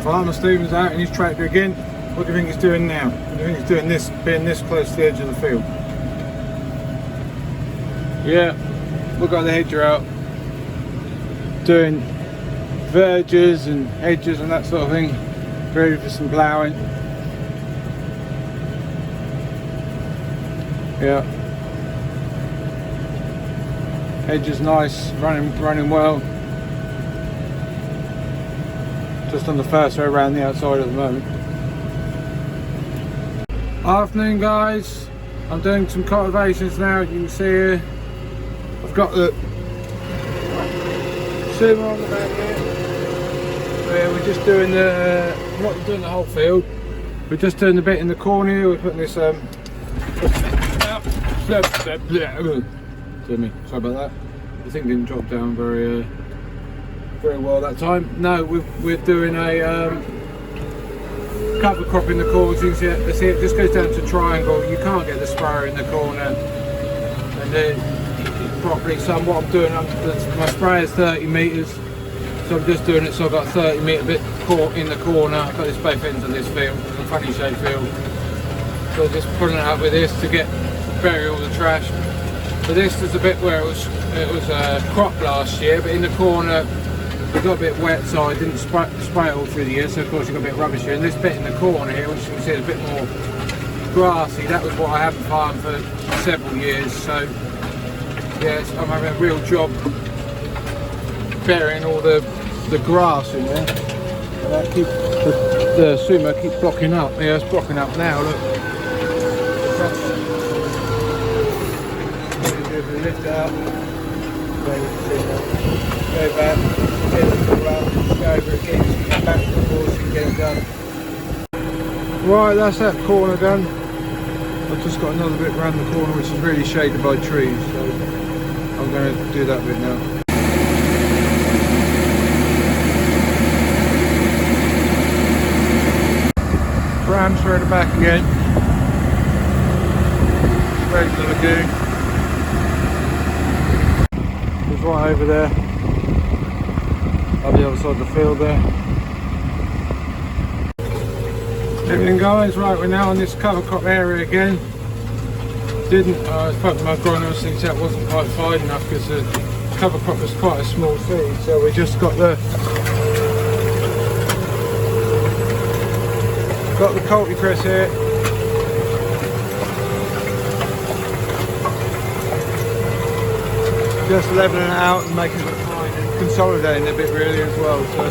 Farmer Stephen's out in his tractor again. What do you think he's doing now? What do you think he's doing this, being this close to the edge of the field? Yeah, we've got the hedger out, doing verges and hedges and that sort of thing, ready for some ploughing. Yeah, hedge is nice, running well. Just on the first row around the outside at the moment. Afternoon guys, I'm doing some cultivations now. You can see here I've got the zoomer on the back here. So yeah, we're just doing the, not doing the whole field, we're just doing the bit in the corner here. We're putting this sorry about that, the thing didn't drop down very well that time. No, we're doing a cover crop in the corner. So you can see it just goes down to triangle. You can't get the sprayer in the corner and then properly. So what I'm doing, my sprayer is 30 metres, so I'm just doing it so I've got a 30 metre bit caught in the corner. I've got this both ends of this field, it's a funny shaped field, so just pulling it up with this to bury all the trash. So this is a bit where it was crop last year, but in the corner it got a bit wet, so I didn't spray it all through the year, so of course you got a bit of rubbish here. And this bit in the corner here, which you can see is a bit more grassy, that was what I haven't farmed for several years. So yes, I'm having a real job burying all the grass in there. And that the sumo keeps blocking up. Yeah, it's blocking up now, look. Lift it up, go back, get it all out, go over again, so you get back to the board so you can get it done. Right, that's that corner done. I've just got another bit around the corner which is really shaded by trees, so I'm going to do that bit now. Rams are at the back again, ready for the lagoon. Right over there, on the other side of the field there. Evening guys, right, we're now on this cover crop area again. I spoke to my agronomist, thinks that wasn't quite fine enough because the cover crop was quite a small seed, so we just got the cultipress here. Just leveling it out and making it look fine and consolidating it a bit really as well. So.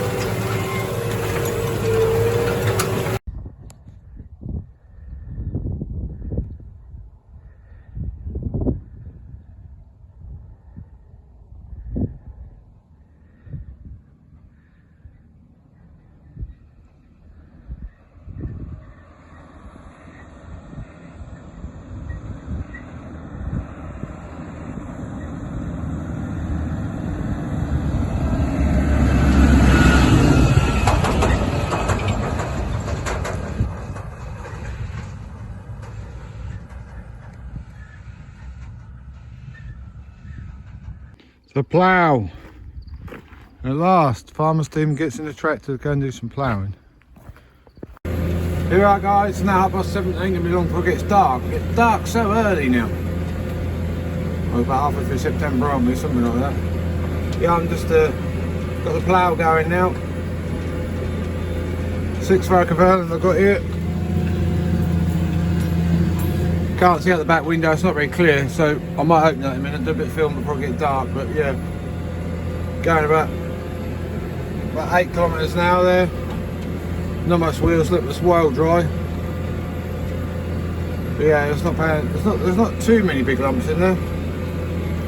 The plough. At last, Farmer Stephen gets in the tractor to go and do some ploughing. Here we are guys, it's now 7:30, ain't gonna be long before it gets dark. It gets dark so early now. Well, about halfway through September, aren't we? Something like that. Yeah, I'm just got the plough going now. 6-row converter I've got here. Can't see out the back window, it's not very clear, so I might open that in a minute, do a bit of film before it gets dark, but yeah. Going about 8 kilometres an hour there. Not much wheel slip, it's well dry. But yeah, there's not too many big lumps in there.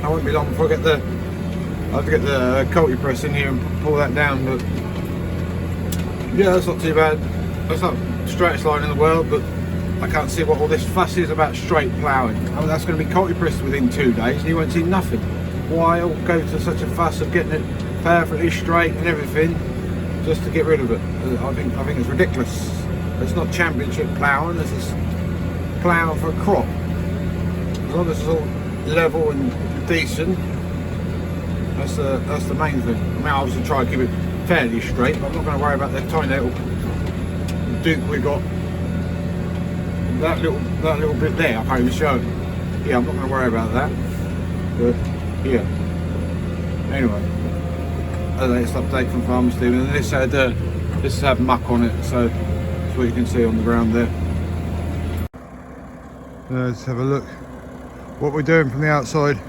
I won't be long before I have to get the cultipress in here and pull that down, but yeah, that's not too bad. That's not the straightest line in the world, but I can't see what all this fuss is about straight ploughing. I mean, that's going to be cultipressed within 2 days and you won't see nothing. Why go to such a fuss of getting it perfectly straight and everything just to get rid of it? I think it's ridiculous. It's not championship ploughing, this is ploughing for a crop. As long as it's all level and decent, that's the main thing. I mean, I obviously try to keep it fairly straight, but I'm not going to worry about that tiny little dip we got. That little bit there, I can't even show. Yeah, I'm not going to worry about that. But yeah. Anyway, a latest update from Farmer Stephen. And this had muck on it, so that's what you can see on the ground there. Let's have a look what we're doing from the outside.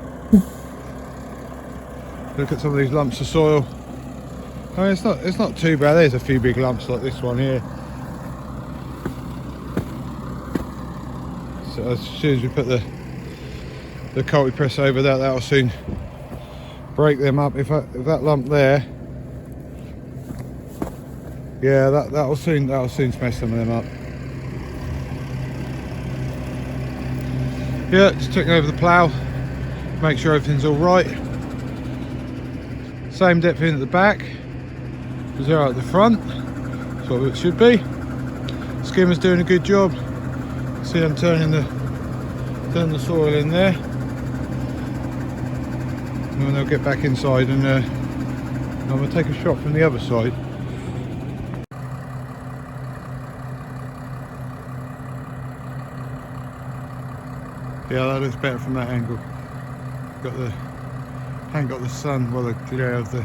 Look at some of these lumps of soil. I mean, it's not too bad. There's a few big lumps like this one here. So as soon as we put the cultipress over that, that'll soon break them up. If that lump there, yeah, that'll soon smash some of them up. Yeah, just checking over the plough, make sure everything's all right. Same depth in at the back as there at the front. That's what it should be. Skimmer's doing a good job. See, I'm turning the soil in there. And then they'll get back inside, and I'm going to take a shot from the other side. Yeah, that looks better from that angle. Haven't got the sun, well, the glare of the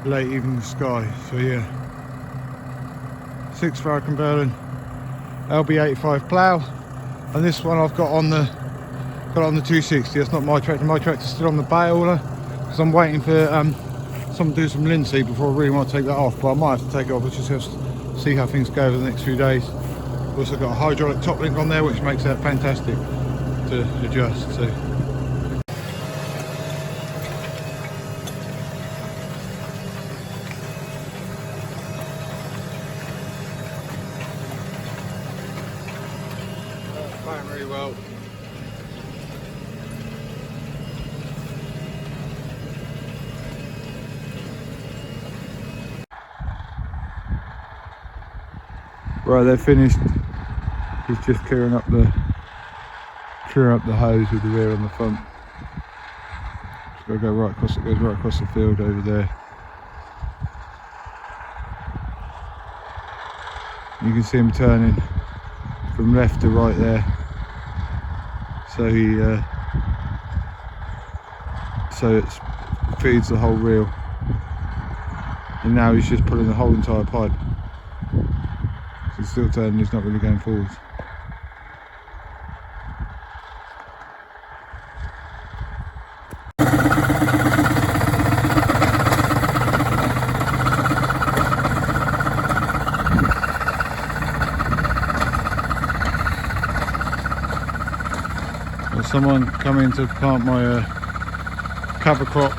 late evening sky. So yeah, 6 Falcon Berlin LB85 plough, and this one I've got on the 260. That's not my tractor. My tractor's still on the baler because I'm waiting for someone to do some linseed before I really want to take that off. But I might have to take it off. We'll just have to see how things go over the next few days. We've also got a hydraulic top link on there, which makes that fantastic to adjust. So. Playing really well. Right, they're finished. He's just clearing up the hose with the rear on the front. It's got to go right across. It goes right across the field over there. You can see him turning from left to right there. So it feeds the whole reel. And now he's just pulling the whole entire pipe. He's still turning. He's not really going forwards. Someone coming to plant my cover crop.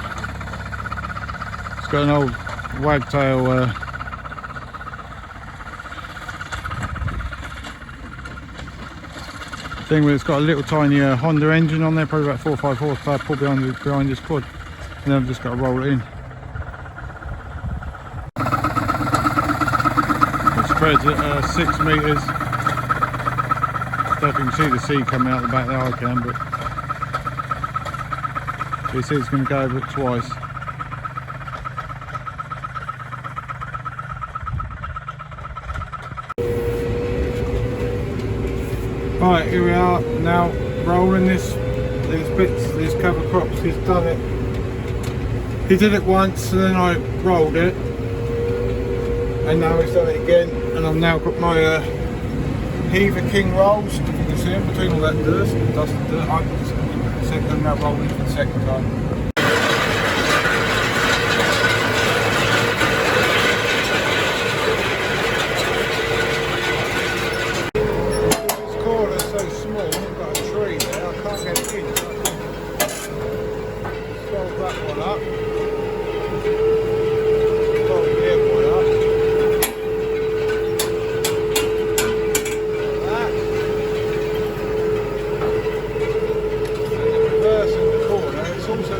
It's got an old wagtail thing where it's got a little tiny Honda engine on there, probably about 4 or 5 horsepower, pull behind this quad, and then I've just got to roll it in. It spreads at 6 metres. I don't know if you can see the seed coming out the back there. I can, but you see it's going to go over it twice. Right, here we are now rolling these cover crops. He's done it. He did it once, and then I rolled it, and now he's done it again. And I've now got my Heaver King rolls. If you can see them between all that dust and dirt. I'm now rolling for the second time. This corner's so small, I've got a tree there, I can't get it in. Fold that one up. Fold the other one up. Also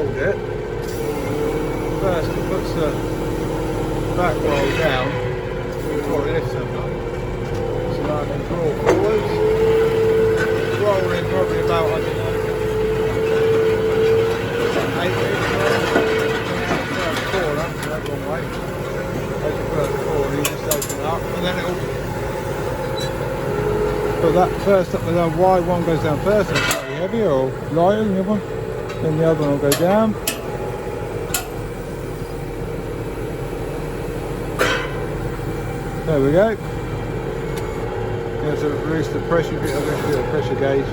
hold it, first it puts the back roll down before it lifts them up. So now I can draw forwards, roll in probably about, I don't know, 8 inches, first corner, so that's one way. As you first corner, you just open it up, and then it'll put that first up and down. Wide one goes down first, and it's slightly heavier or lighter than the other one. Then the other one will go down. There we go. Going to release the pressure, I'm going to do a pressure gauge.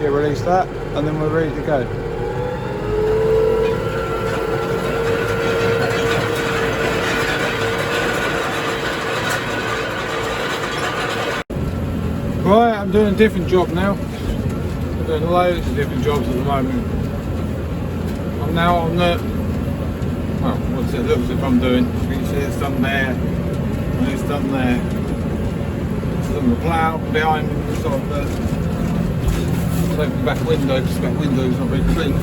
Yeah, release that, and then we're ready to go. Right, I'm doing a different job now. I'm doing loads of different jobs at the moment. I'm now on the, well, what it looks like I'm doing. You can see it's done there, and it's done there. It's on the plough behind me, it's on the, let's open the back window, because the back window's not very clean.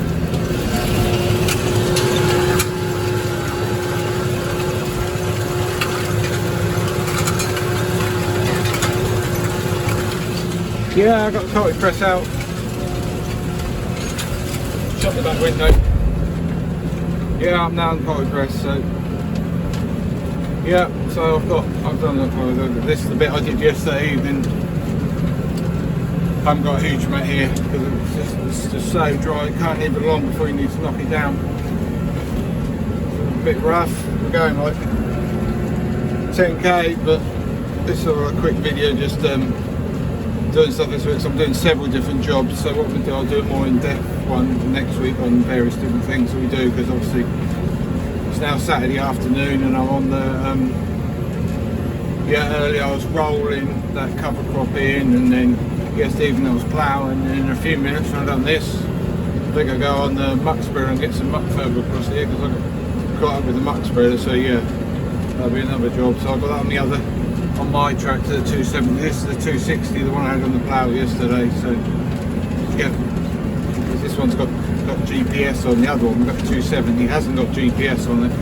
Yeah, I got the cultipress out. Shut the back window. Yeah, I'm now on cultipress, so yeah, so I've done the, this is the bit I did yesterday evening. I haven't got a huge amount here because it's just so dry, you can't leave it long before you need to knock it down. It's a bit rough, we're going like 10k, but this is a quick video just doing stuff this week, so I'm doing several different jobs. So what we do, I'll do a more in-depth one next week on various different things that we do, because obviously it's now Saturday afternoon and I'm on the earlier I was rolling that cover crop in, and then yesterday evening I was ploughing, and in a few minutes when I've done this, I think I'll go on the muck spreader and get some muck further across here, because I got up with the muck spreader. So yeah, that'll be another job. So I've got that on the other, on my tractor, the 270. This is the 260, the one I had on the plough yesterday. So yeah, this one's got GPS on. The other one, we've got the 270, hasn't got GPS on it.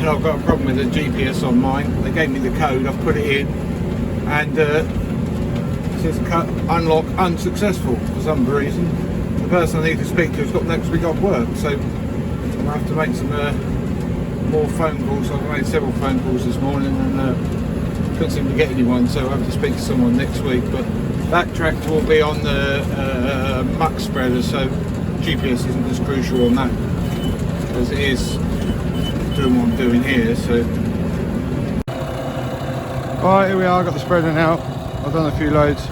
And I've got a problem with the GPS on mine. They gave me the code, I've put it in, and it says unlock unsuccessful for some reason. The person I need to speak to has got next week off work, so I'm going to have to make some more phone calls. I've made several phone calls this morning and couldn't seem to get anyone, so I'll have to speak to someone next week. But that tractor will be on the muck spreader, so GPS isn't as crucial on that as it is doing what I'm doing here. So right, here we are, I've got the spreader now. I've done a few loads.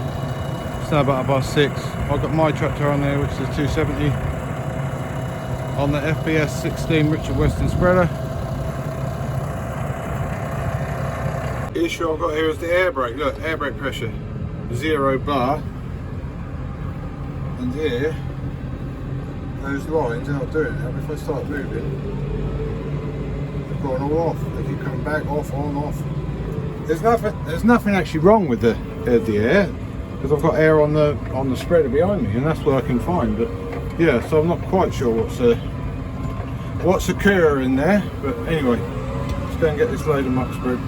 It's now about 6:30. I've got my tractor on there, which is a 270 on the FBS 16 Richard Weston spreader. The issue I've got here is the air brake. Look, air brake pressure 0 bar, and here those lines are not doing it. If I start moving, they've gone all off. They keep coming back, off, on, off. There's nothing actually wrong with the air, because I've got air on the spreader behind me, and that's what I can find. But yeah, so I'm not quite sure what's occurring there. But anyway, let's go and get this load of muck spread.